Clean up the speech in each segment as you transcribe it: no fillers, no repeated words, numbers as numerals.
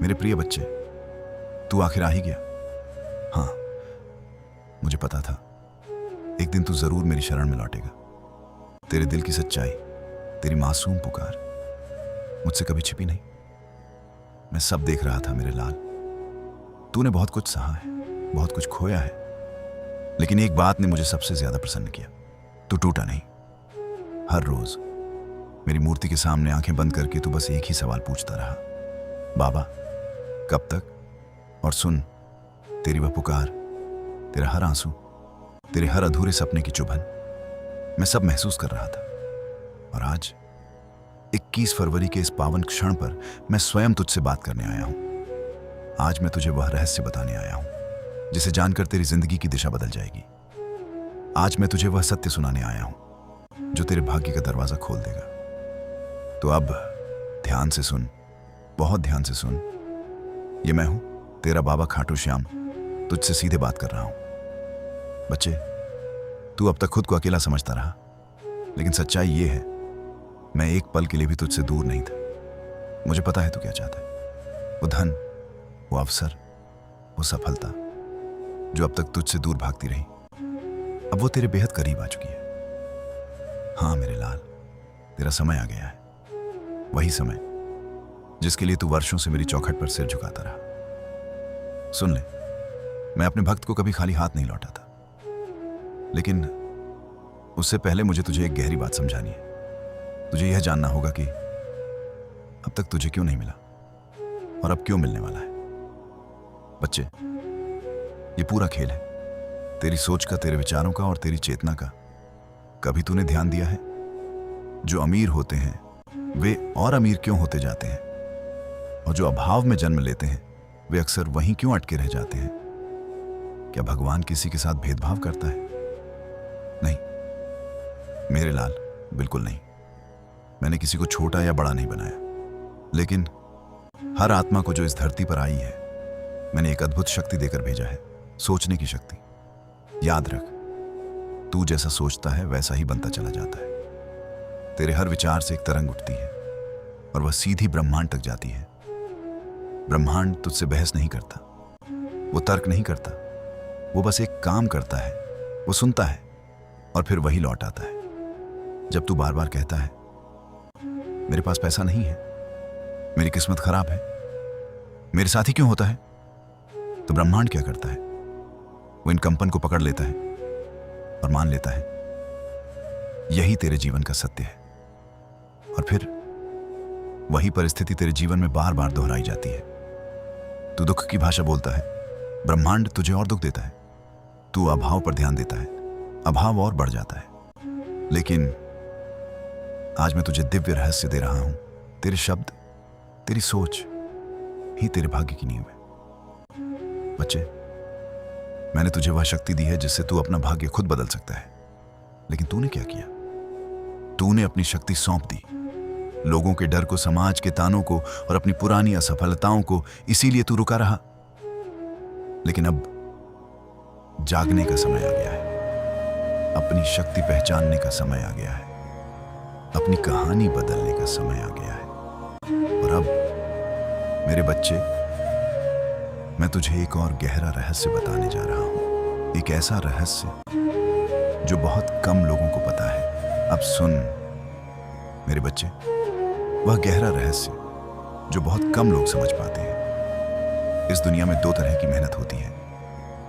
मेरे प्रिय बच्चे, तू आखिर आ ही गया। हाँ, मुझे पता था एक दिन तू जरूर मेरी शरण में लौटेगा। तेरे दिल की सच्चाई, तेरी मासूम पुकार मुझसे कभी छिपी नहीं। मैं सब देख रहा था मेरे लाल। तूने बहुत कुछ सहा है, बहुत कुछ खोया है, लेकिन एक बात ने मुझे सबसे ज्यादा प्रसन्न किया, तू टूटा नहीं। हर रोज मेरी मूर्ति के सामने आंखें बंद करके तू बस एक ही सवाल पूछता रहा, बाबा कब तक? और सुन, तेरी वह पुकार, तेरा हर आंसू, तेरे हर अधूरे सपने की चुभन मैं सब महसूस कर रहा था। और आज 21 फरवरी के इस पावन क्षण पर मैं स्वयं तुझसे बात करने आया हूं। आज मैं तुझे वह रहस्य बताने आया हूं जिसे जानकर तेरी जिंदगी की दिशा बदल जाएगी। आज मैं तुझे वह सत्य सुनाने आया हूं जो तेरे भाग्य का दरवाजा खोल देगा। तो अब ध्यान से सुन, बहुत ध्यान से सुन। ये मैं हूं, तेरा बाबा खाटू श्याम, तुझसे सीधे बात कर रहा हूं। बच्चे, तू अब तक खुद को अकेला समझता रहा, लेकिन सच्चाई ये है, मैं एक पल के लिए भी तुझसे दूर नहीं था। मुझे पता है तू क्या चाहता है। वो धन, वो अवसर, वो सफलता जो अब तक तुझसे दूर भागती रही, अब वो तेरे बेहद करीब आ चुकी है। हाँ मेरे लाल, तेरा समय आ गया है, वही समय जिसके लिए तू वर्षों से मेरी चौखट पर सिर झुकाता रहा। सुन ले, मैं अपने भक्त को कभी खाली हाथ नहीं लौटा था, लेकिन उससे पहले मुझे तुझे एक गहरी बात समझानी है। तुझे यह जानना होगा कि अब तक तुझे क्यों नहीं मिला और अब क्यों मिलने वाला है। बच्चे, ये पूरा खेल है तेरी सोच का, तेरे विचारों का और तेरी चेतना का। कभी तूने ध्यान दिया है, जो अमीर होते हैं वे और अमीर क्यों होते जाते हैं, और जो अभाव में जन्म लेते हैं वे अक्सर वहीं क्यों अटके रह जाते हैं? क्या भगवान किसी के साथ भेदभाव करता है? नहीं मेरे लाल, बिल्कुल नहीं। मैंने किसी को छोटा या बड़ा नहीं बनाया, लेकिन हर आत्मा को जो इस धरती पर आई है मैंने एक अद्भुत शक्ति देकर भेजा है, सोचने की शक्ति। याद रख, तू जैसा सोचता है वैसा ही बनता चला जाता है। तेरे हर विचार से एक तरंग उठती है और वह सीधी ब्रह्मांड तक जाती है। ब्रह्मांड तुझसे बहस नहीं करता, वो तर्क नहीं करता, वो बस एक काम करता है, वो सुनता है और फिर वही लौट आता है। जब तू बार बार कहता है मेरे पास पैसा नहीं है, मेरी किस्मत खराब है, मेरे साथ ही क्यों होता है, तो ब्रह्मांड क्या करता है? वो इन कंपन को पकड़ लेता है और मान लेता है यही तेरे जीवन का सत्य है। और फिर वही परिस्थिति तेरे जीवन में बार बार दोहराई जाती है। तू दुख की भाषा बोलता है, ब्रह्मांड तुझे और दुख देता है। तू अभाव पर ध्यान देता है, अभाव और बढ़ जाता है। लेकिन आज मैं तुझे दिव्य रहस्य दे रहा हूं। तेरे शब्द, तेरी सोच ही तेरे भाग्य की नींव है। बच्चे, मैंने तुझे वह शक्ति दी है जिससे तू अपना भाग्य खुद बदल सकता है। लेकिन तूने क्या किया? तूने अपनी शक्ति सौंप दी, लोगों के डर को, समाज के तानों को और अपनी पुरानी असफलताओं को। इसीलिए तू रुका रहा। लेकिन अब जागने का समय आ गया है, अपनी शक्ति पहचानने का समय आ गया है, अपनी कहानी बदलने का समय आ गया है। और अब मेरे बच्चे, मैं तुझे एक और गहरा रहस्य बताने जा रहा हूं। एक ऐसा रहस्य जो बहुत कम लोगों को पता है। अब सुन मेरे बच्चे, वह गहरा रहस्य जो बहुत कम लोग समझ पाते हैं। इस दुनिया में दो तरह की मेहनत होती है,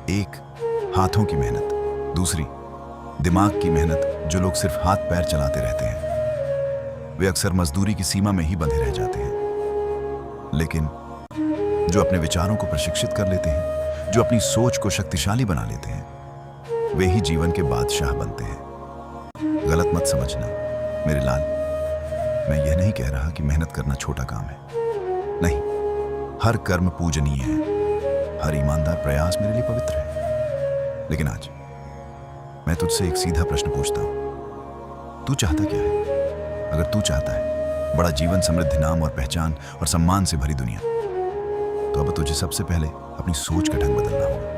एक हाथों की मेहनत, दूसरी दिमाग की मेहनत। जो लोग सिर्फ हाथ पैर चलाते रहते हैं वे अक्सर मजदूरी की सीमा में ही बंधे रह जाते हैं। लेकिन जो अपने विचारों को प्रशिक्षित कर लेते हैं, जो अपनी सोच को शक्तिशाली बना लेते हैं, वे ही जीवन के बादशाह बनते हैं। गलत मत समझना मेरे लाल, मैं यह नहीं कह रहा कि मेहनत करना छोटा काम है। नहीं, हर कर्म पूजनीय है, हर ईमानदार प्रयास मेरे लिए पवित्र है। लेकिन आज मैं तुझसे एक सीधा प्रश्न पूछता हूं, तू चाहता क्या है? अगर तू चाहता है बड़ा जीवन, समृद्ध नाम और पहचान और सम्मान से भरी दुनिया, तो अब तुझे सबसे पहले अपनी सोच का ढंग बदलना होगा।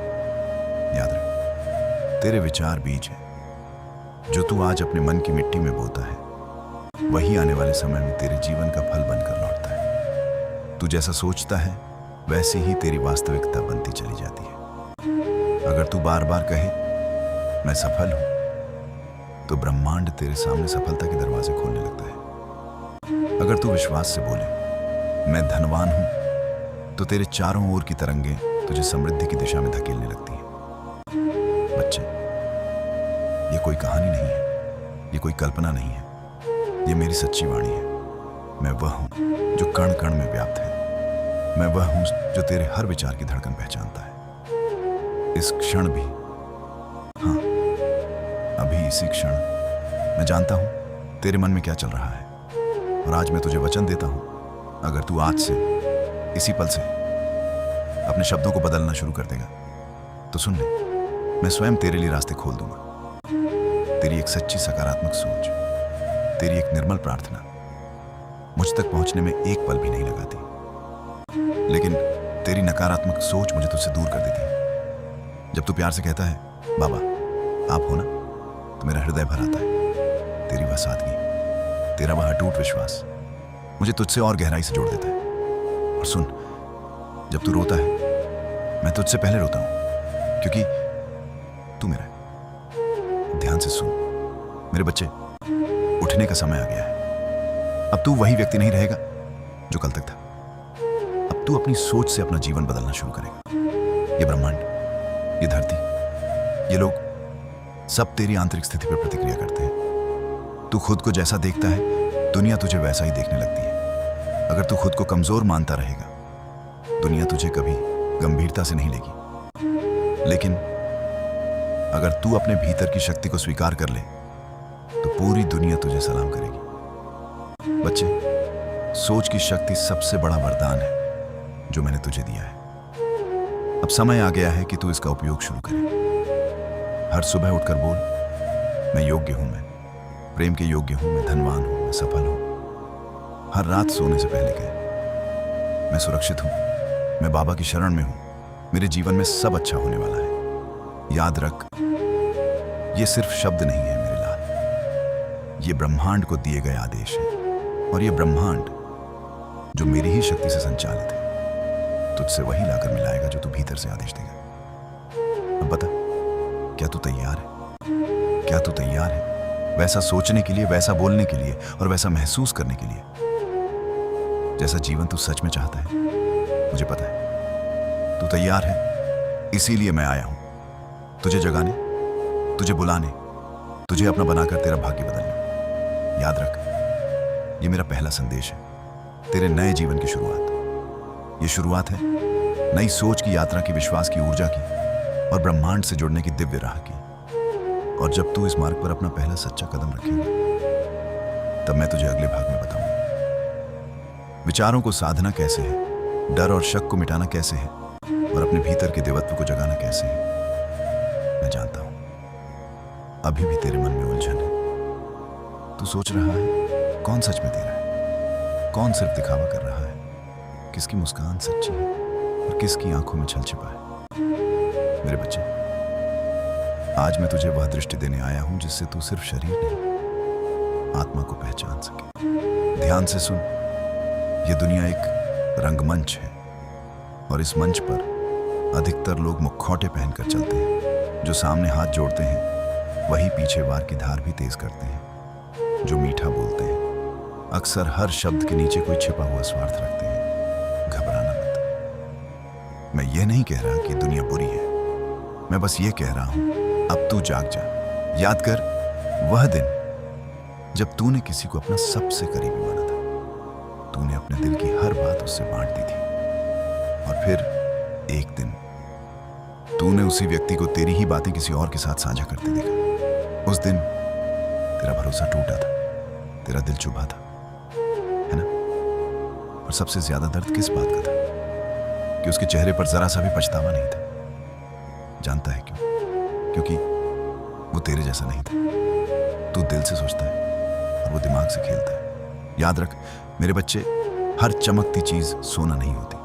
याद रख, तेरे विचार बीज है। जो तू आज अपने मन की मिट्टी में बोता है वही आने वाले समय में तेरे जीवन का फल बनकर लौटता है। तू जैसा सोचता है वैसी ही तेरी वास्तविकता बनती चली जाती है। अगर तू बार बार कहे मैं सफल हूं, तो ब्रह्मांड तेरे सामने सफलता के दरवाजे खोलने लगता है। अगर तू विश्वास से बोले मैं धनवान हूं, तो तेरे चारों ओर की तरंगें तुझे समृद्धि की दिशा में धकेलने लगती हैं। बच्चे, ये कोई कहानी नहीं है, ये कोई कल्पना नहीं है, ये मेरी सच्ची वाणी है। मैं वह हूं जो कण कण में व्याप्त है। मैं वह हूं जो तेरे हर विचार की धड़कन पहचानता है। इस क्षण भी, हाँ, अभी इसी क्षण मैं जानता हूं तेरे मन में क्या चल रहा है। और आज मैं तुझे वचन देता हूं, अगर तू आज से, इसी पल से अपने शब्दों को बदलना शुरू कर देगा, तो सुन ले, मैं स्वयं तेरे लिए रास्ते खोल दूंगा। तेरी एक सच्ची सकारात्मक सोच, तेरी एक निर्मल प्रार्थना मुझ तक पहुंचने में एक पल भी नहीं लगाती, लेकिन तेरी नकारात्मक सोच मुझे तुझसे दूर कर देती है। जब तू प्यार से कहता है बाबा आप हो ना, तो मेरा हृदय भर आता है। तेरी वह सादगी, तेरा वह अटूट विश्वास मुझे तुझसे और गहराई से जोड़ देता है। और सुन, जब तू रोता है, मैं तुझसे पहले रोता हूं, क्योंकि तू मेरा है। ध्यान से सुन मेरे बच्चे, उठने का समय आ गया है। अब तू वही व्यक्ति नहीं रहेगा जो कल तक था। अब तू अपनी सोच से अपना जीवन बदलना शुरू करेगा। ये ब्रह्मांड, ये धरती, ये लोग सब तेरी आंतरिक स्थिति पर प्रतिक्रिया करते हैं। तू खुद को जैसा देखता है, दुनिया तुझे वैसा ही देखने लगती है। अगर तू खुद को कमजोर मानता रहेगा, दुनिया तुझे कभी गंभीरता से नहीं लेगी। लेकिन अगर तू अपने भीतर की शक्ति को स्वीकार कर ले, तो पूरी दुनिया तुझे सलाम करेगी। बच्चे, सोच की शक्ति सबसे बड़ा वरदान है जो मैंने तुझे दिया है। अब समय आ गया है कि तू इसका उपयोग शुरू करे। हर सुबह उठकर बोल, मैं योग्य हूं, मैं प्रेम के योग्य हूं, मैं धनवान हूं, मैं सफल हूं। हर रात सोने से पहले कहे, मैं सुरक्षित हूं, मैं बाबा की शरण में हूं, मेरे जीवन में सब अच्छा होने वाला है। याद रख, ये सिर्फ शब्द नहीं है मेरे लाल, ये ब्रह्मांड को दिए गए आदेश है। और ये ब्रह्मांड जो मेरी ही शक्ति से संचालित है, तुझसे वही लाकर मिलाएगा जो तू भीतर से आदेश देगा। अब बता, क्या तू तैयार है? क्या तू तैयार है वैसा सोचने के लिए, वैसा बोलने के लिए और वैसा महसूस करने के लिए जैसा जीवन तू सच में चाहता है? मुझे पता है तू तैयार है, इसीलिए मैं आया हूं तुझे जगाने, तुझे बुलाने, तुझे अपना बनाकर तेरा भाग्य बदलने। याद रख, ये मेरा पहला संदेश है, तेरे नए जीवन की शुरुआत। ये शुरुआत है नई सोच की यात्रा की, विश्वास की, ऊर्जा की और ब्रह्मांड से जुड़ने की दिव्य राह की। और जब तू इस मार्ग पर अपना पहला सच्चा कदम रखेगा, तब मैं तुझे अगले भाग में बताऊंगा विचारों को साधना कैसे है, डर और शक को मिटाना कैसे है और अपने भीतर के देवत्व को जगाना कैसे है। मैं जानता हूं अभी भी तेरे मन में उलझन है। तू सोच रहा है कौन सच में तेरा है, कौन सिर्फ दिखावा कर रहा है, किसकी मुस्कान सच्ची है और किसकी आंखों में छल छिपा है। मेरे बच्चे, आज मैं तुझे वह दृष्टि देने आया हूं जिससे तू सिर्फ शरीर नहीं, आत्मा को पहचान सके। ध्यान से सुन, यह दुनिया एक रंगमंच है और इस मंच पर अधिकतर लोग मुखौटे पहनकर चलते हैं। जो सामने हाथ जोड़ते हैं वही पीछे वार की धार भी तेज करते हैं। जो मीठा बोलते हैं अक्सर हर शब्द के नीचे कोई छिपा हुआ स्वार्थ रखते हैं। घबराना मत। मैं ये नहीं कह रहा कि दुनिया बुरी है, मैं बस ये कह रहा हूं अब तू जाग जा। याद कर वह दिन जब तूने किसी को अपना सबसे करीबी माना था। तूने अपने दिल की हर बात उससे बांट दी थी और फिर एक दिन तूने उसी व्यक्ति को तेरी ही बातें किसी और के साथ साझा करते देखा। उस दिन तेरा भरोसा टूटा था, तेरा दिल चुभा था, है ना? और सबसे ज्यादा दर्द किस बात का था कि उसके चेहरे पर जरा सा भी पछतावा नहीं था। जानता है क्यों? क्योंकि वो तेरे जैसा नहीं था। तू दिल से सोचता है और वो दिमाग से खेलता है। याद रख मेरे बच्चे, हर चमकती चीज सोना नहीं होती,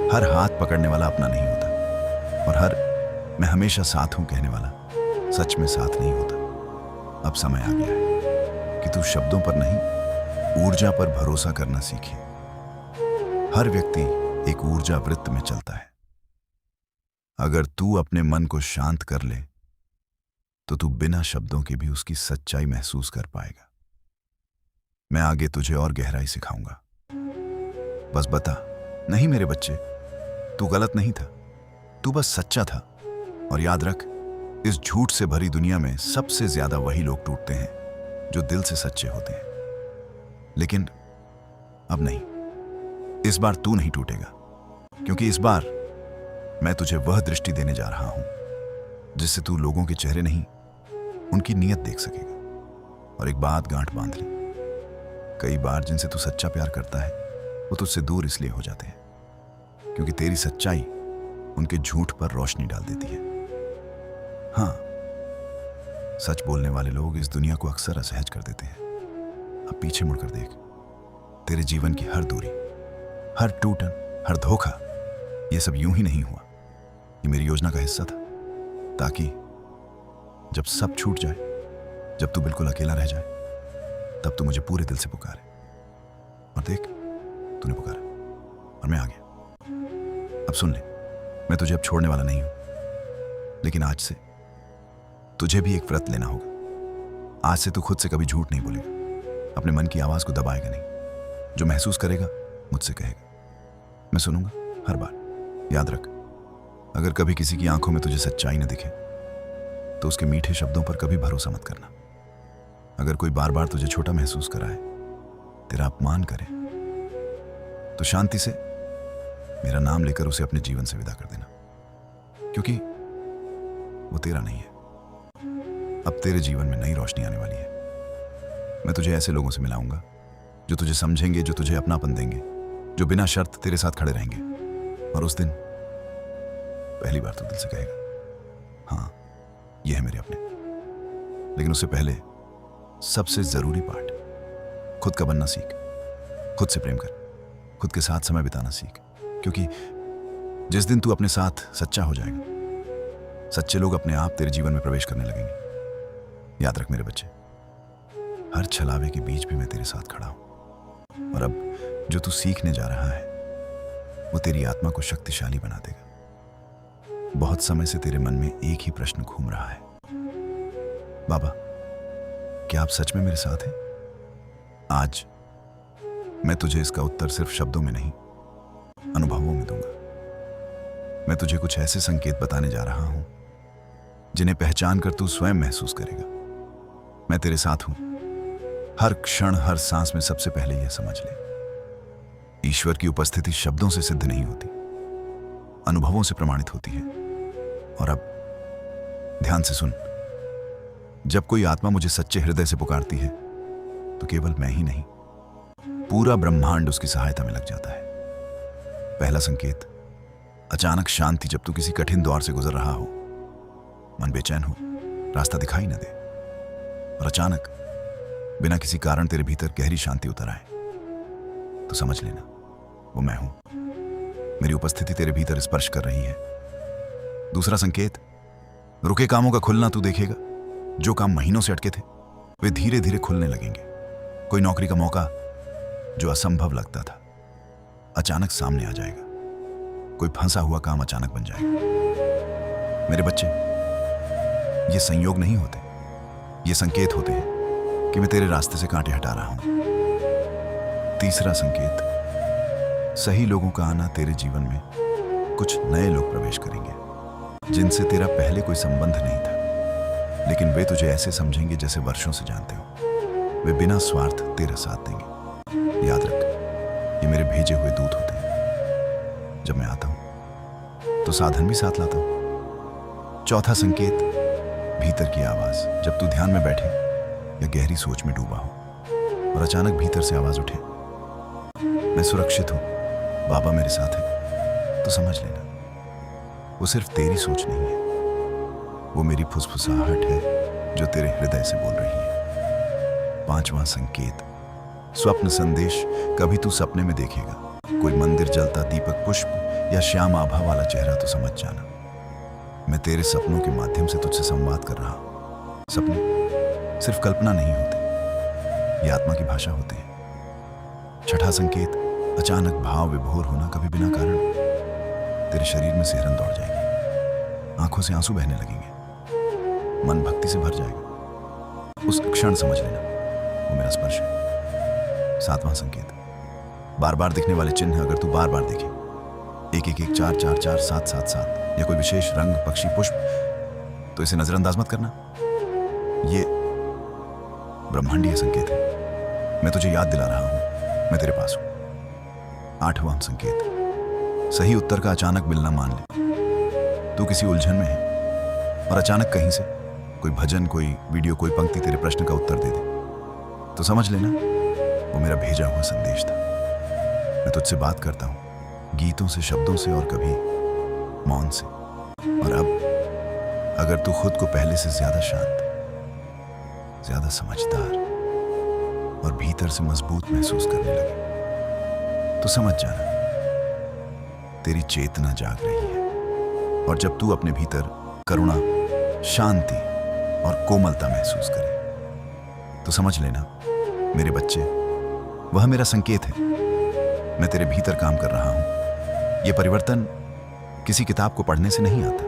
हर हाथ पकड़ने वाला अपना नहीं होता और हर मैं हमेशा साथ हूं कहने वाला सच में साथ नहीं होता। अब समय आ गया है कि तू शब्दों पर नहीं, ऊर्जा पर भरोसा करना सीखे। हर व्यक्ति एक ऊर्जा वृत्त में चलता है। अगर तू अपने मन को शांत कर ले तो तू बिना शब्दों के भी उसकी सच्चाई महसूस कर पाएगा। मैं आगे तुझे और गहराई सिखाऊंगा। बस बता, नहीं मेरे बच्चे, तू गलत नहीं था, तू बस सच्चा था। और याद रख, इस झूठ से भरी दुनिया में सबसे ज्यादा वही लोग टूटते हैं जो दिल से सच्चे होते हैं। लेकिन अब नहीं, इस बार तू नहीं टूटेगा, क्योंकि इस बार मैं तुझे वह दृष्टि देने जा रहा हूं जिससे तू लोगों के चेहरे नहीं, उनकी नीयत देख सकेगा। और एक बात गांठ बांध ले, कई बार जिनसे तू सच्चा प्यार करता है वो तुझसे दूर इसलिए हो जाते हैं क्योंकि तेरी सच्चाई उनके झूठ पर रोशनी डाल देती है। हाँ, सच बोलने वाले लोग इस दुनिया को अक्सर असहज कर देते हैं। अब पीछे मुड़कर देख, तेरे जीवन की हर दूरी, हर टूटन, हर धोखा, ये सब यूं ही नहीं हुआ। ये मेरी योजना का हिस्सा था, ताकि जब सब छूट जाए, जब तू बिल्कुल अकेला रह जाए, तब तू मुझे पूरे दिल से पुकारे। और देख, तूने पुकारा और मैं आ गया। अब सुन ले, मैं तुझे अब छोड़ने वाला नहीं हूं, लेकिन आज से तुझे भी एक व्रत लेना होगा। आज से तू खुद से कभी झूठ नहीं बोलेगा, अपने मन की आवाज को दबाएगा नहीं। जो महसूस करेगा मुझसे कहेगा, मैं सुनूंगा हर बार। याद रख, अगर कभी किसी की आंखों में तुझे सच्चाई न दिखे तो उसके मीठे शब्दों पर कभी भरोसा मत करना। अगर कोई बार बार तुझे छोटा महसूस कराए, तेरा अपमान करे, तो शांति से मेरा नाम लेकर उसे अपने जीवन से विदा कर देना, क्योंकि वो तेरा नहीं है। अब तेरे जीवन में नई रोशनी आने वाली है। मैं तुझे ऐसे लोगों से मिलाऊंगा जो तुझे समझेंगे, जो तुझे अपनापन देंगे, जो बिना शर्त तेरे साथ खड़े रहेंगे। और उस दिन पहली बार तू दिल से कहेगा, हाँ, ये है मेरे अपने। लेकिन उससे पहले सबसे जरूरी पार्ट, खुद का बनना सीख। खुद से प्रेम कर, खुद के साथ समय बिताना सीख, क्योंकि जिस दिन तू अपने साथ सच्चा हो जाएगा, सच्चे लोग अपने आप तेरे जीवन में प्रवेश करने लगेंगे। याद रख मेरे बच्चे, हर छलावे के बीच भी मैं तेरे साथ खड़ा हूं। और अब जो तू सीखने जा रहा है वो तेरी आत्मा को शक्तिशाली बना देगा। बहुत समय से तेरे मन में एक ही प्रश्न घूम रहा है, बाबा, क्या आप सच में मेरे साथ हैं? आज मैं तुझे इसका उत्तर सिर्फ शब्दों में नहीं, अनुभवों में दूंगा। मैं तुझे कुछ ऐसे संकेत बताने जा रहा हूं जिन्हें पहचान कर तू स्वयं महसूस करेगा, मैं तेरे साथ हूं। हर क्षण, हर सांस में सबसे पहले यह समझ ले, ईश्वर की उपस्थिति शब्दों से सिद्ध नहीं होती, अनुभवों से प्रमाणित होती है। और अब ध्यान से सुन, जब कोई आत्मा मुझे सच्चे हृदय से पुकारती है तो केवल मैं ही नहीं, पूरा ब्रह्मांड उसकी सहायता में लग जाता है। पहला संकेत, अचानक शांति। जब तू किसी कठिन दौर से गुजर रहा हो, मन बेचैन हो, रास्ता दिखाई न दे, और अचानक बिना किसी कारण तेरे भीतर गहरी शांति उतर आए, तो समझ लेना वो मैं हूं। मेरी उपस्थिति तेरे भीतर स्पर्श कर रही है। दूसरा संकेत, रुके कामों का खुलना तू देखेगा। जो काम महीनों से अटके थे वे धीरे धीरे खुलने लगेंगे। कोई नौकरी का मौका जो असंभव लगता था अचानक सामने आ जाएगा। कोई फंसा हुआ काम अचानक बन जाएगा। मेरे बच्चे, ये संयोग नहीं होते, ये संकेत होते हैं कि मैं तेरे रास्ते से कांटे हटा रहा हूं। तीसरा संकेत, सही लोगों का आना। तेरे जीवन में कुछ नए लोग प्रवेश करेंगे जिनसे तेरा पहले कोई संबंध नहीं था, लेकिन वे तुझे ऐसे समझेंगे जैसे वर्षों से जानते हो। वे बिना स्वार्थ तेरा साथ देंगे। याद रख, ये मेरे भेजे हुए दूत होते हैं। जब मैं आता हूं तो साधन भी साथ लाता हूं। चौथा संकेत, भीतर की आवाज। जब तू ध्यान में बैठे या गहरी सोच में डूबा हो और अचानक भीतर से आवाज उठे, मैं सुरक्षित हूं, बाबा मेरे साथ है, तो समझ लेना वो सिर्फ तेरी सोच नहीं है, वो मेरी फुसफुसाहट है जो तेरे हृदय से बोल रही है। पांचवा संकेत, स्वप्न संदेश। कभी तू सपने में देखेगा कोई मंदिर जलता दीपक, पुष्प या श्याम आभा वाला चेहरा, तो समझ जाना मैं तेरे सपनों के माध्यम से तुझसे संवाद कर रहा हूं। सपने सिर्फ कल्पना नहीं होते, ये आत्मा की भाषा होते हैं। छठा संकेत, अचानक भाव विभोर होना, कभी बिना कारण तेरे शरीर में सिहरन दौड़ जाएगी, आंखों से आंसू बहने लगेंगे, मन भक्ति से भर जाएगा। उस क्षण समझ लेना वो मेरा स्पर्श है। 7वां संकेत, बार बार दिखने वाले चिन्ह अगर तू बार बार देखे, 1 1 1 4 4 4 7 7 7 या कोई विशेष रंग, पक्षी, पुष्प, तो इसे नजरअंदाज मत करना। ये ब्रह्मांडीय संकेत है। मैं तुझे याद दिला रहा हूं, मैं तेरे पास हूं। 8वां संकेत, सही उत्तर का अचानक मिलना मान ले। तू किसी उलझन में है और अचानक कहीं से कोई भजन, कोई वीडियो, कोई पंक्ति तेरे प्रश्न का उत्तर दे दे, तो समझ लेना वो मेरा भेजा हुआ संदेश था। मैं तुझसे बात करता हूं गीतों से, शब्दों से और कभी मौन से। और अब अगर तू खुद को पहले से ज्यादा शांत, ज्यादा समझदार और भीतर से मजबूत महसूस करने लगे, तो समझ जाना तेरी चेतना जाग रही है। और जब तू अपने भीतर करुणा, शांति और कोमलता महसूस करे, तो समझ लेना मेरे बच्चे, वह मेरा संकेत है। मैं तेरे भीतर काम कर रहा हूं। यह परिवर्तन किसी किताब को पढ़ने से नहीं आता,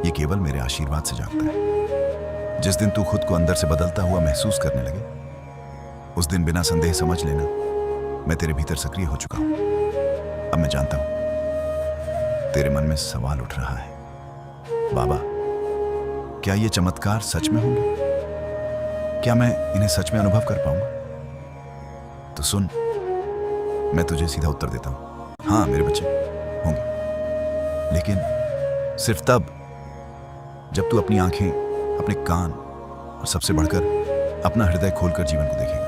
यह केवल मेरे आशीर्वाद से जागता है। जिस दिन तू खुद को अंदर से बदलता हुआ महसूस करने लगे, उस दिन बिना संदेह समझ लेना मैं तेरे भीतर सक्रिय हो चुका हूं। अब मैं जानता हूं तेरे मन में सवाल उठ रहा है, बाबा क्या ये चमत्कार सच में होंगे? क्या मैं इन्हें सच में अनुभव कर पाऊंगा? तो सुन, मैं तुझे सीधा उत्तर देता हूं, हाँ मेरे बच्चे होंगे, लेकिन सिर्फ तब जब तू अपनी आंखें, अपने कान और सबसे बढ़कर अपना हृदय खोलकर जीवन को देखेगा।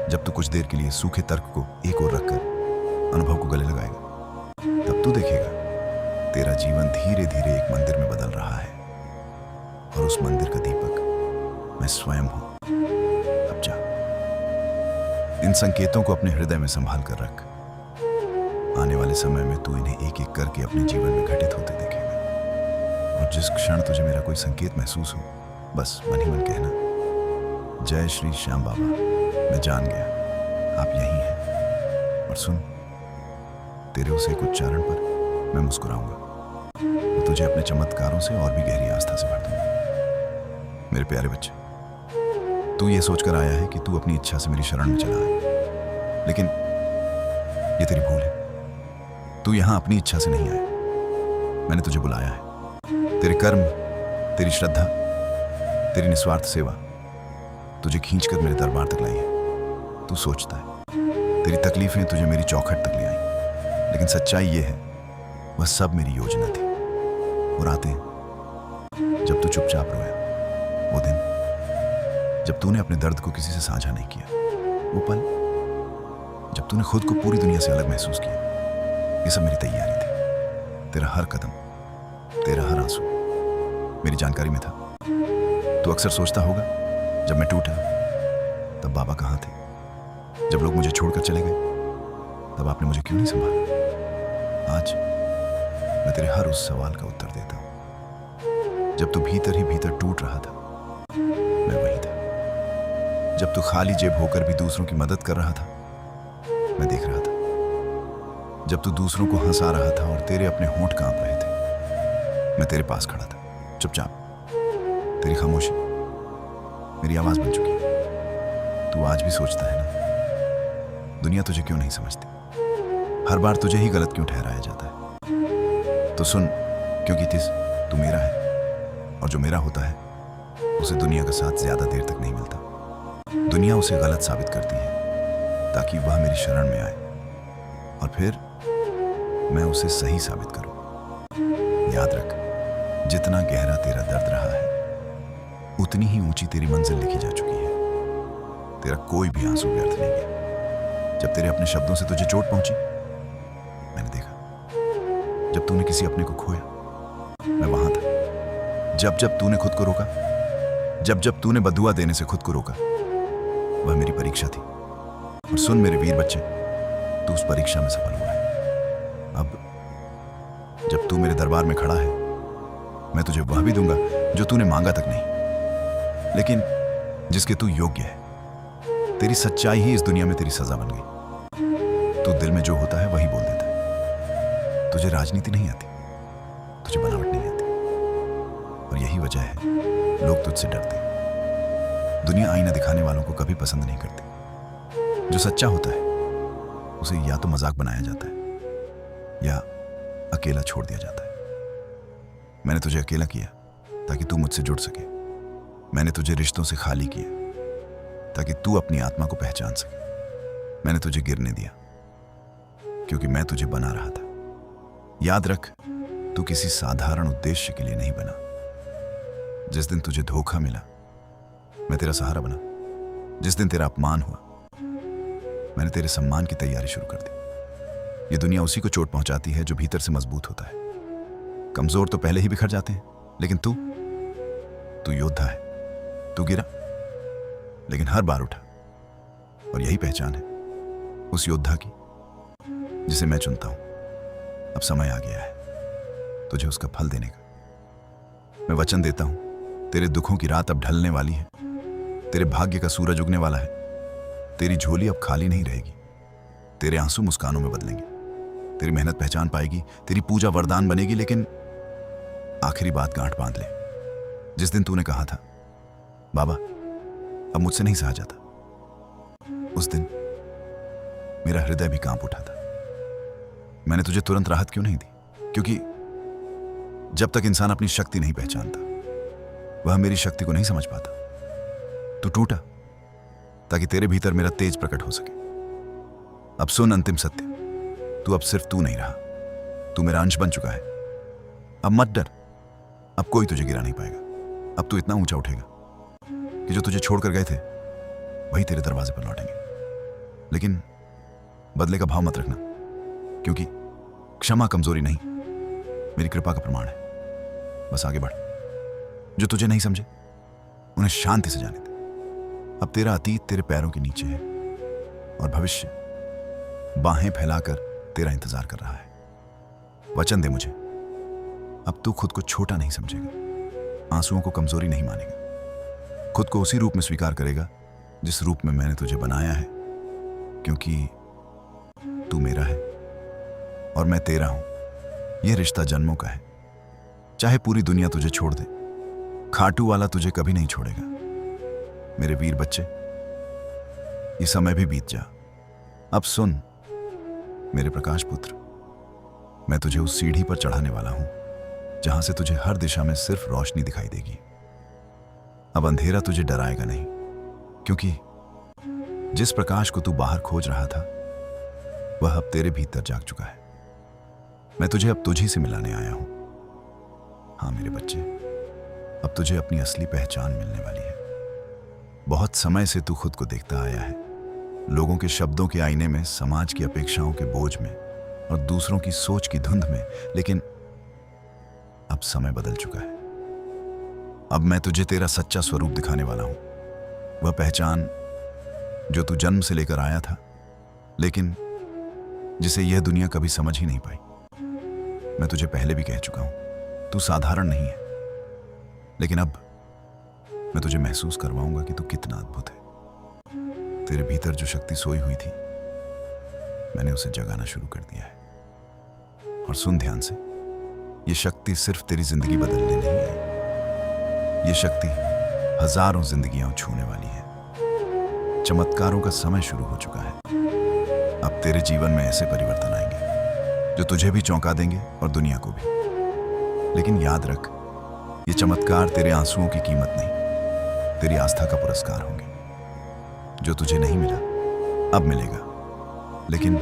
जब तू कुछ देर के लिए सूखे तर्क को एक ओर रखकर अनुभव को गले लगाएगा, तब तू देखेगा तेरा जीवन धीरे धीरे एक मंदिर में बदल रहा है, और उस मंदिर का दीपक मैं स्वयं हूं। अब जा, इन संकेतों को अपने हृदय में संभाल कर रख। आने वाले समय में तू इन्हें एक एक करके अपने जीवन में घटित होते देखेगा। और जिस क्षण तुझे मेरा कोई संकेत महसूस हो, बस मन ही मन कहना, जय श्री श्याम बाबा, मैं जान गया आप यही हैं। और सुन, तेरे उस एक उच्चारण पर मैं मुस्कुराऊंगा, और तुझे अपने चमत्कारों से और भी गहरी आस्था से भर दूंगा। मेरे प्यारे बच्चे, तू ये सोचकर आया है कि तू अपनी इच्छा से मेरी शरण में चला है, लेकिन ये तेरी भूल है। तू यहां अपनी इच्छा से नहीं आया, मैंने तुझे बुलाया है। तेरे कर्म, तेरी श्रद्धा, तेरी निस्वार्थ सेवा तुझे खींचकर मेरे दरबार तक लाई है। तू सोचता है तेरी तकलीफें तुझे मेरी चौखट तक ले आई, लेकिन सच्चाई ये है वह सब मेरी योजना थी। वो रातें जब तू चुपचाप रोया, वो दिन जब तूने अपने दर्द को किसी से साझा नहीं किया, वो पल जब तूने खुद को पूरी दुनिया से अलग महसूस किया, ये सब मेरी तैयारी थी। तेरा हर कदम, तेरा हर आंसू मेरी जानकारी में था। तू अक्सर सोचता होगा, जब मैं टूटा तब बाबा कहाँ थे? जब लोग मुझे छोड़कर चले गए तब आपने मुझे क्यों नहीं संभाला? आज मैं तेरे हर उस सवाल का उत्तर देता हूं। जब तू भीतर ही भीतर टूट रहा था, मैं वही था। जब तू खाली जेब होकर भी दूसरों की मदद कर रहा था, मैं देख रहा था। जब तू दूसरों को हंसा रहा था और तेरे अपने होंठ कांप रहे थे, मैं तेरे पास खड़ा था, चुपचाप। तेरी खामोशी मेरी आवाज बन चुकी है। तू आज भी सोचता है ना, दुनिया तुझे क्यों नहीं समझती? हर बार तुझे ही गलत क्यों ठहराया जाता है? तो सुन, क्योंकि तू मेरा है, और जो मेरा होता है उसे दुनिया का साथ ज्यादा देर तक नहीं मिलता। दुनिया उसे गलत साबित करती है ताकि वह मेरी शरण में आए, और फिर मैं उसे सही साबित करूं। याद रख, जितना गहरा तेरा दर्द रहा है, उतनी ही ऊंची तेरी मंजिल लिखी जा चुकी है। तेरा कोई भी आंसू व्यर्थ नहीं गया। जब तेरे अपने शब्दों से तुझे चोट पहुंची, मैंने देखा। जब तूने किसी अपने को खोया, मैं वहां था। जब जब तूने खुद को रोका, जब जब तूने बदुआ देने से खुद को रोका, वह मेरी परीक्षा थी। और सुन मेरे वीर बच्चे, तू उस परीक्षा में सफल हुआ है। अब जब तू मेरे दरबार में खड़ा है, मैं तुझे वह भी दूंगा जो तूने मांगा तक नहीं, लेकिन जिसके तू योग्य है। तेरी सच्चाई ही इस दुनिया में तेरी सजा बन गई। तू दिल में जो होता है वही बोल देता है। तुझे राजनीति नहीं आती, तुझे बनावट नहीं आती, और यही वजह है लोग तुझसे डरते हैं। दुनिया आईना दिखाने वालों को कभी पसंद नहीं करती। जो सच्चा होता है उसे या तो मजाक बनाया जाता है या अकेला छोड़ दिया जाता है। मैंने तुझे अकेला किया ताकि तू मुझसे जुड़ सके। मैंने तुझे रिश्तों से खाली किया ताकि तू अपनी आत्मा को पहचान सके। मैंने तुझे गिरने दिया क्योंकि मैं तुझे बना रहा था। याद रख, तू किसी साधारण उद्देश्य के लिए नहीं बना। जिस दिन तुझे धोखा मिला, मैं तेरा सहारा बना। जिस दिन तेरा अपमान हुआ, मैंने तेरे सम्मान की तैयारी शुरू कर दी। ये दुनिया उसी को चोट पहुंचाती है जो भीतर से मजबूत होता है। कमजोर तो पहले ही बिखर जाते हैं, लेकिन तू योद्धा है। तू गिरा लेकिन हर बार उठा, और यही पहचान है उस योद्धा की जिसे मैं चुनता हूं। अब समय आ गया है तुझे उसका फल देने का। मैं वचन देता हूं, तेरे दुखों की रात अब ढलने वाली है। तेरे भाग्य का सूरज उगने वाला है। तेरी झोली अब खाली नहीं रहेगी। तेरे आंसू मुस्कानों में बदलेंगे। तेरी मेहनत पहचान पाएगी। तेरी पूजा वरदान बनेगी। लेकिन आखिरी बात गांठ बांध ले। जिस दिन तूने कहा था, बाबा अब मुझसे नहीं सहा जाता, उस दिन मेरा हृदय भी कांप उठा था। मैंने तुझे तुरंत राहत क्यों नहीं दी? क्योंकि जब तक इंसान अपनी शक्ति नहीं पहचानता, वह मेरी शक्ति को नहीं समझ पाता। तू टूटा ताकि तेरे भीतर मेरा तेज प्रकट हो सके। अब सुन अंतिम सत्य, तू अब सिर्फ तू नहीं रहा, तू मेरा अंश बन चुका है। अब मत डर, अब कोई तुझे गिरा नहीं पाएगा। अब तू इतना ऊंचा उठेगा कि जो तुझे छोड़कर गए थे वही तेरे दरवाजे पर लौटेंगे। लेकिन बदले का भाव मत रखना, क्योंकि क्षमा कमजोरी नहीं, मेरी कृपा का प्रमाण है। बस आगे बढ़। जो तुझे नहीं समझे उन्हें शांति से जाने दे। अब तेरा अतीत तेरे पैरों के नीचे है और भविष्य बाहें फैलाकर तेरा इंतजार कर रहा है। वचन दे मुझे, अब तू खुद को छोटा नहीं समझेगा, आंसुओं को कमजोरी नहीं मानेगा, खुद को उसी रूप में स्वीकार करेगा जिस रूप में मैंने तुझे बनाया है। क्योंकि तू मेरा है और मैं तेरा हूं। यह रिश्ता जन्मों का है। चाहे पूरी दुनिया तुझे छोड़ दे, खाटू वाला तुझे कभी नहीं छोड़ेगा। मेरे वीर बच्चे, ये समय भी बीत जा। अब सुन मेरे प्रकाश पुत्र, मैं तुझे उस सीढ़ी पर चढ़ाने वाला हूं जहां से तुझे हर दिशा में सिर्फ रोशनी दिखाई देगी। अब अंधेरा तुझे डराएगा नहीं, क्योंकि जिस प्रकाश को तू बाहर खोज रहा था वह अब तेरे भीतर जाग चुका है। मैं तुझे अब तुझी से मिलाने आया हूं। हाँ मेरे बच्चे, अब तुझे अपनी असली पहचान मिलने वाली है। बहुत समय से तू खुद को देखता आया है, लोगों के शब्दों के आईने में, समाज की अपेक्षाओं के बोझ में और दूसरों की सोच की धुंध में। लेकिन अब समय बदल चुका है। अब मैं तुझे तेरा सच्चा स्वरूप दिखाने वाला हूं। वह पहचान जो तू जन्म से लेकर आया था, लेकिन जिसे यह दुनिया कभी समझ ही नहीं पाई। मैं तुझे पहले भी कह चुका हूं, तू साधारण नहीं है, लेकिन अब मैं तुझे महसूस करवाऊंगा कि तू कितना अद्भुत है। तेरे भीतर जो शक्ति सोई हुई थी, मैंने उसे जगाना शुरू कर दिया है। और सुन ध्यान से, यह शक्ति सिर्फ तेरी जिंदगी बदलने नहीं आई, यह शक्ति हजारों जिंदगियां छूने वाली है। चमत्कारों का समय शुरू हो चुका है। अब तेरे जीवन में ऐसे परिवर्तन आएंगे जो तुझे भी चौंका देंगे और दुनिया को भी। लेकिन याद रख, ये चमत्कार तेरे आंसुओं की कीमत नहीं, तेरी आस्था का पुरस्कार होंगे। जो तुझे नहीं मिला अब मिलेगा, लेकिन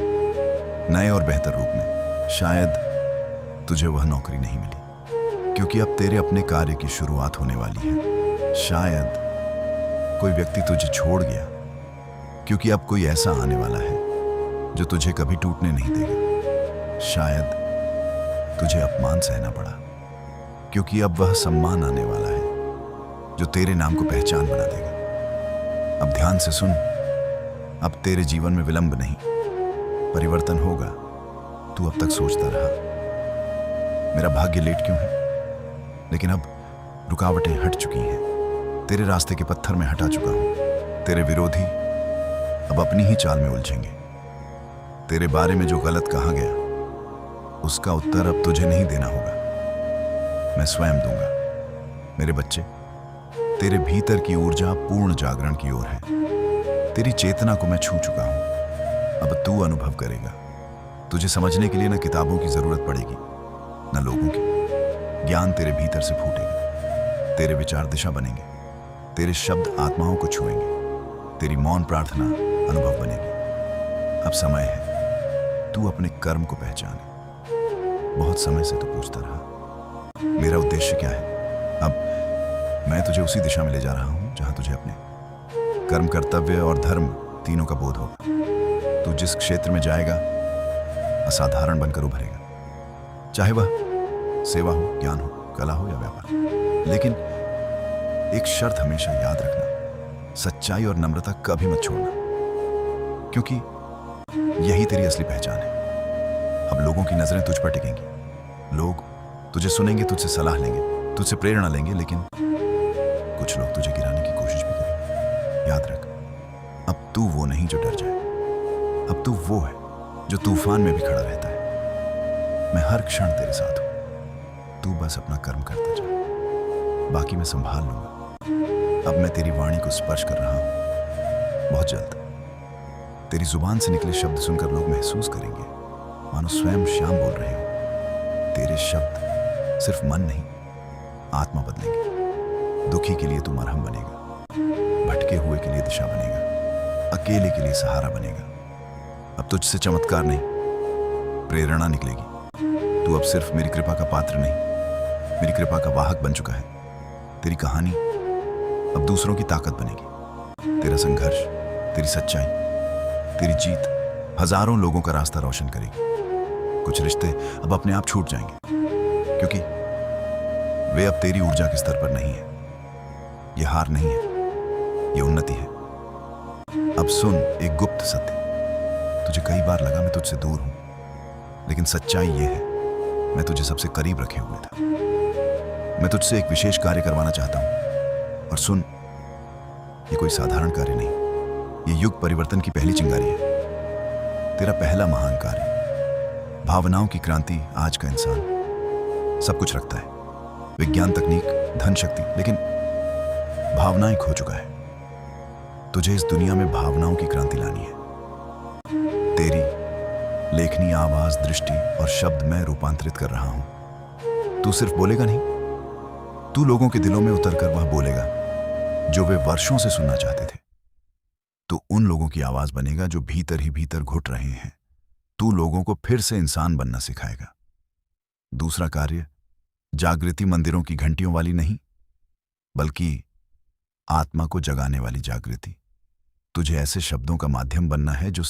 नए और बेहतर रूप में। शायद तुझे वह नौकरी नहीं मिली क्योंकि अब तेरे अपने कार्य की शुरुआत होने वाली है। शायद कोई व्यक्ति तुझे छोड़ गया क्योंकि अब कोई ऐसा आने वाला है जो तुझे कभी टूटने नहीं देगा। शायद तुझे अपमान सहना पड़ा क्योंकि अब वह सम्मान आने वाला है जो तेरे नाम को पहचान बना देगा। अब ध्यान से सुन, अब तेरे जीवन में विलंब नहीं, परिवर्तन होगा। तू अब तक सोचता रहा मेरा भाग्य लेट क्यों है, लेकिन अब रुकावटें हट चुकी हैं। तेरे रास्ते के पत्थर में हटा चुका हूं। तेरे विरोधी अब अपनी ही चाल में उलझेंगे। तेरे बारे में जो गलत कहा गया उसका उत्तर अब तुझे नहीं देना होगा, मैं स्वयं दूंगा। मेरे बच्चे, तेरे भीतर की ऊर्जा पूर्ण जागरण की ओर है। तेरी चेतना को मैं छू चुका हूं, अब तू अनुभव करेगा। तुझे समझने के लिए न किताबों की जरूरत पड़ेगी न लोगों की। ज्ञान तेरे भीतर से फूटेगा, तेरे विचार दिशा बनेंगे, तेरे शब्द आत्माओं को छुएंगे, तेरी मौन प्रार्थना अनुभव बनेगी। अब समय है तू अपने कर्म को पहचाने। बहुत समय से तू पूछता रहा मेरा उद्देश्य क्या है। अब मैं तुझे उसी दिशा में ले जा रहा हूं जहां तुझे अपने कर्म, कर्तव्य और धर्म तीनों का बोध होगा। तू जिस क्षेत्र में जाएगा असाधारण बनकर उभरेगा, चाहे वह सेवा हो, ज्ञान हो, कला हो या व्यापार। लेकिन एक शर्त हमेशा याद रखना, सच्चाई और नम्रता कभी मत छोड़ना, क्योंकि यही तेरी असली पहचान है। अब लोगों की नजरें तुझ पर टिकेंगी। लोग तुझे सुनेंगे, तुझसे सलाह लेंगे, तुझसे प्रेरणा लेंगे, लेकिन कुछ लोग तुझे गिराने की कोशिश भी करेंगे। याद रख, अब तू वो नहीं जो डर जाए, अब तू वो है जो तूफान में भी खड़ा रहता है। मैं हर क्षण तेरे साथ हूं, तू बस अपना कर्म करता जा, बाकी मैं संभाल लूंगा। अब मैं तेरी वाणी को स्पर्श कर रहा हूं। बहुत जल्द तेरी जुबान से निकले शब्द सुनकर लोग महसूस करेंगे मानो स्वयं श्याम बोल रहे हो। तेरे शब्द सिर्फ मन नहीं, आत्मा बदलेंगे। दुखी के लिए तू मरहम बनेगा, भटके हुए के लिए दिशा बनेगा, अकेले के लिए सहारा बनेगा। अब तुझसे चमत्कार नहीं, प्रेरणा निकलेगी। तू अब सिर्फ मेरी कृपा का पात्र नहीं, मेरी कृपा का वाहक बन चुका है। तेरी कहानी अब दूसरों की ताकत बनेगी। तेरा संघर्ष, तेरी सच्चाई, तेरी जीत हजारों लोगों का रास्ता रोशन करेगी। कुछ रिश्ते अब अपने आप छूट जाएंगे, क्योंकि वे अब तेरी ऊर्जा के स्तर पर नहीं है। यह हार नहीं है, यह उन्नति है। अब सुन एक गुप्त सत्य। तुझे कई बार लगा मैं तुझसे दूर हूं, लेकिन सच्चाई यह है, मैं तुझे सबसे करीब रखे हुए था। मैं तुझसे एक विशेष कार्य करवाना चाहता हूं, और सुन, यह कोई साधारण कार्य नहीं, यह युग परिवर्तन की पहली चिंगारी है। तेरा पहला महान कार्य, भावनाओं की क्रांति। आज का इंसान सब कुछ रखता है, विज्ञान, तकनीक, धन, शक्ति, लेकिन भावनाएं खो चुका है। तुझे इस दुनिया में भावनाओं की क्रांति लानी है। तेरी लेखनी, आवाज, दृष्टि और शब्द मैं रूपांतरित कर रहा हूं। तू सिर्फ बोलेगा नहीं, तू लोगों के दिलों में उतरकर वह बोलेगा जो वे वर्षों से सुनना चाहते थे। तू उन लोगों की आवाज बनेगा जो भीतर ही भीतर घुट रहे हैं। तू लोगों को फिर से इंसान बनना सिखाएगा। दूसरा कार्य, जागृति मंदिरों की घंटियों वाली नहीं, बल्कि आत्मा को जगाने वाली जागृति। तुझे ऐसे शब्दों का माध्यम बनना है जो